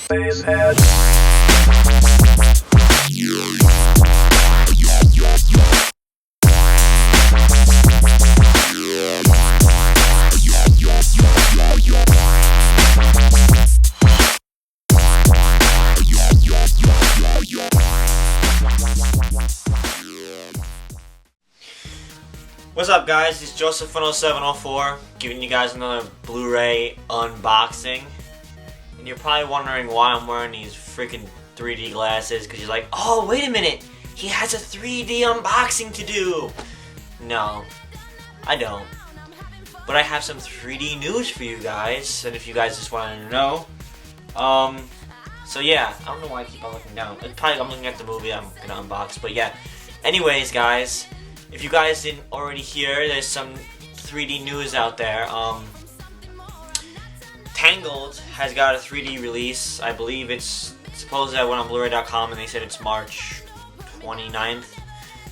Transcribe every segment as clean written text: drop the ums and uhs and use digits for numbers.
What's up, guys? It's Joseph10704 giving you guys another Blu-ray unboxing. And you're probably wondering why I'm wearing these freaking 3D glasses, because you're like, oh, wait a minute, he has a 3D unboxing to do. No, I don't. But I have some 3D news for you guys, and if you guys just wanted to know. So yeah, I don't know why I keep on looking down. It's probably I'm looking at the movie I'm gonna unbox, but yeah. Anyways, guys, if you guys didn't already hear, there's some 3D news out there. Tangled has got a 3D release. I believe it's supposedly I went on Blu-ray.com and they said it's March 29th.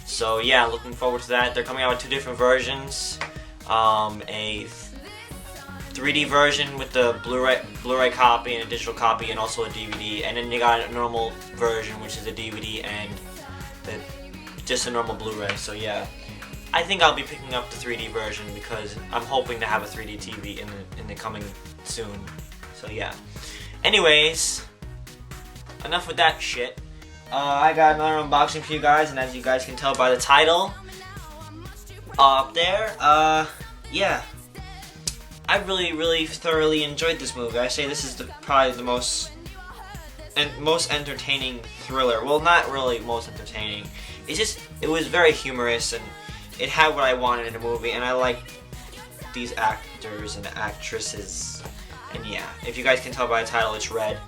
So yeah, looking forward to that. They're coming out with two different versions. A 3D version with the Blu-ray copy and a digital copy, and also a DVD. And then you got a normal version, which is a DVD and just a normal Blu-ray. So yeah, I think I'll be picking up the 3D version because I'm hoping to have a 3D TV in the coming soon. So yeah. Anyways, enough with that shit. I got another unboxing for you guys, and as you guys can tell by the title up there, yeah, I really thoroughly enjoyed this movie. I say this is probably the most entertaining thriller. Well, not really most entertaining. It was very humorous, and it had what I wanted in a movie, and I like these actors and actresses. And yeah, if you guys can tell by the title, it's Red.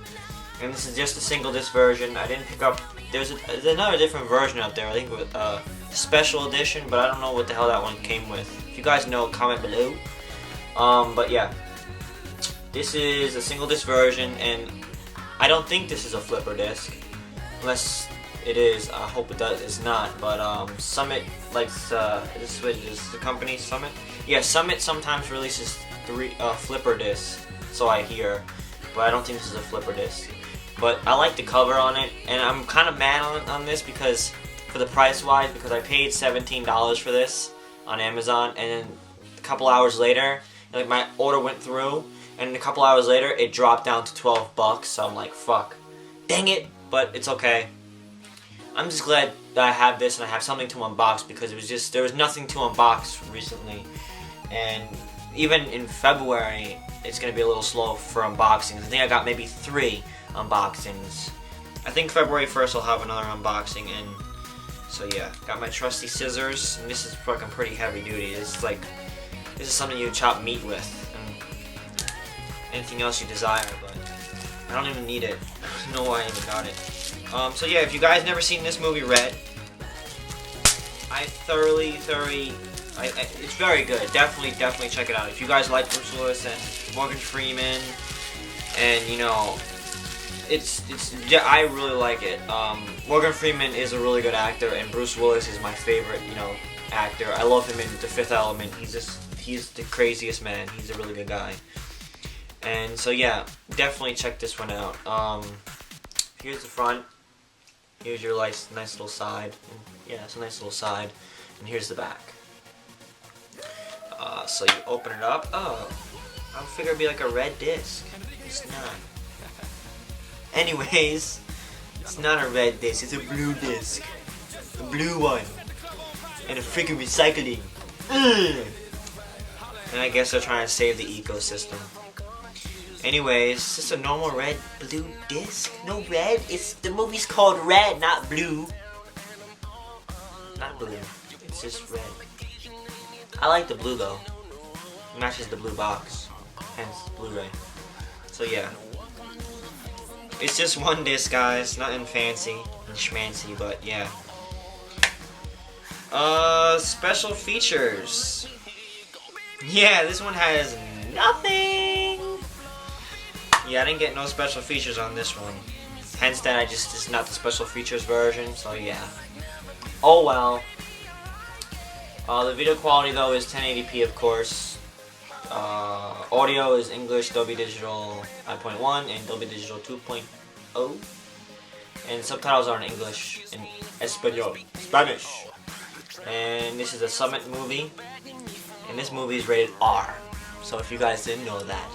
And this is just a single disc version. I didn't pick up, there's another different version out there, I think with special edition, but I don't know what the hell that one came with. If you guys know, comment below. But yeah, this is a single disc version, and I don't think this is a flipper disc, unless it is. I hope it's not. But Summit likes this is the company Summit. Yeah, Summit sometimes releases flipper discs, so I hear, but I don't think this is a flipper disc. But I like the cover on it, and I'm kind of mad on this because for the price wise, because I paid $17 for this on Amazon, and then a couple hours later, like my order went through, and a couple hours later it dropped down to 12 bucks. So I'm like, fuck, dang it, but it's okay. I'm just glad that I have this and I have something to unbox, because there was nothing to unbox recently, and even in February it's gonna be a little slow for unboxings. I think I got maybe 3 unboxings. I think February 1st I'll have another unboxing, and so yeah, got my trusty scissors, and this is fucking pretty heavy duty. This is something you chop meat with, and anything else you desire, but I don't even need it. I don't know why I even got it. So yeah, if you guys never seen this movie, Red, it's very good. Definitely check it out. If you guys like Bruce Willis and Morgan Freeman, and you know, yeah, I really like it. Morgan Freeman is a really good actor, and Bruce Willis is my favorite, you know, actor. I love him in The Fifth Element. He's the craziest man. He's a really good guy. And so yeah, definitely check this one out. Here's the front. Here's your nice little side. And yeah, it's a nice little side. And here's the back. So you open it up. Oh, I would figure it'd be like a red disc. It's not. Anyways, it's not a red disc. It's a blue disc. A blue one. And a freaking recycling. And I guess they're trying to save the ecosystem. Anyways, it's just a normal blue disc. No red. The movie's called Red, not blue. Not blue. It's just red. I like the blue though. It matches the blue box. Hence Blu-ray. So yeah. It's just one disc, guys. Nothing fancy and schmancy, but yeah. Special features. Yeah, this one has nothing. Yeah, I didn't get no special features on this one. Hence that it's not the special features version, so yeah. Oh well. The video quality though is 1080p, of course. Audio is English, Dolby Digital 5.1 and Dolby Digital 2.0. And subtitles are in English and Espanol, Spanish. And this is a Summit movie. And this movie is rated R. So if you guys didn't know that.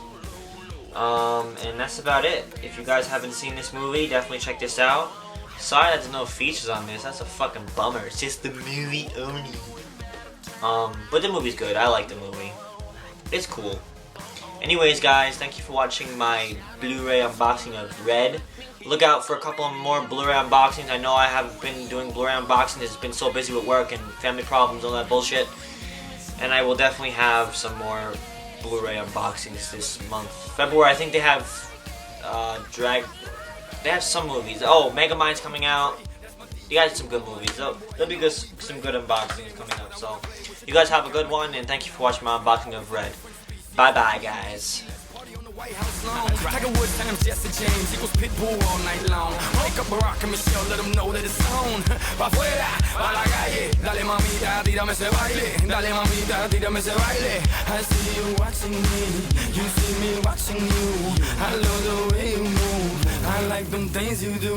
And that's about it. If you guys haven't seen this movie, definitely check this out. Sorry there's no features on this. That's a fucking bummer. It's just the movie only. But the movie's good. I like the movie. It's cool. Anyways, guys, thank you for watching my Blu-ray unboxing of Red. Look out for a couple more Blu-ray unboxings. I know I haven't been doing Blu-ray unboxings. It's been so busy with work and family problems, all that bullshit. And I will definitely have some more Blu-ray unboxings this month. February, I think they have they have some movies. Oh, Megamind's coming out. You guys some good movies. There'll be good, some good unboxings coming up. So, you guys have a good one, and thank you for watching my unboxing of Red. Bye bye, guys. Tiger Woods times Jesse James equals Pitbull all night long. Wake up Barack and Michelle, let them know that it's on. Pa' afuera, pa' la calle. Dale mamita, tírame ese baile. Dale mamita, tírame ese baile. I see you watching me, you see me watching you. I love the way you move, I like them things you do.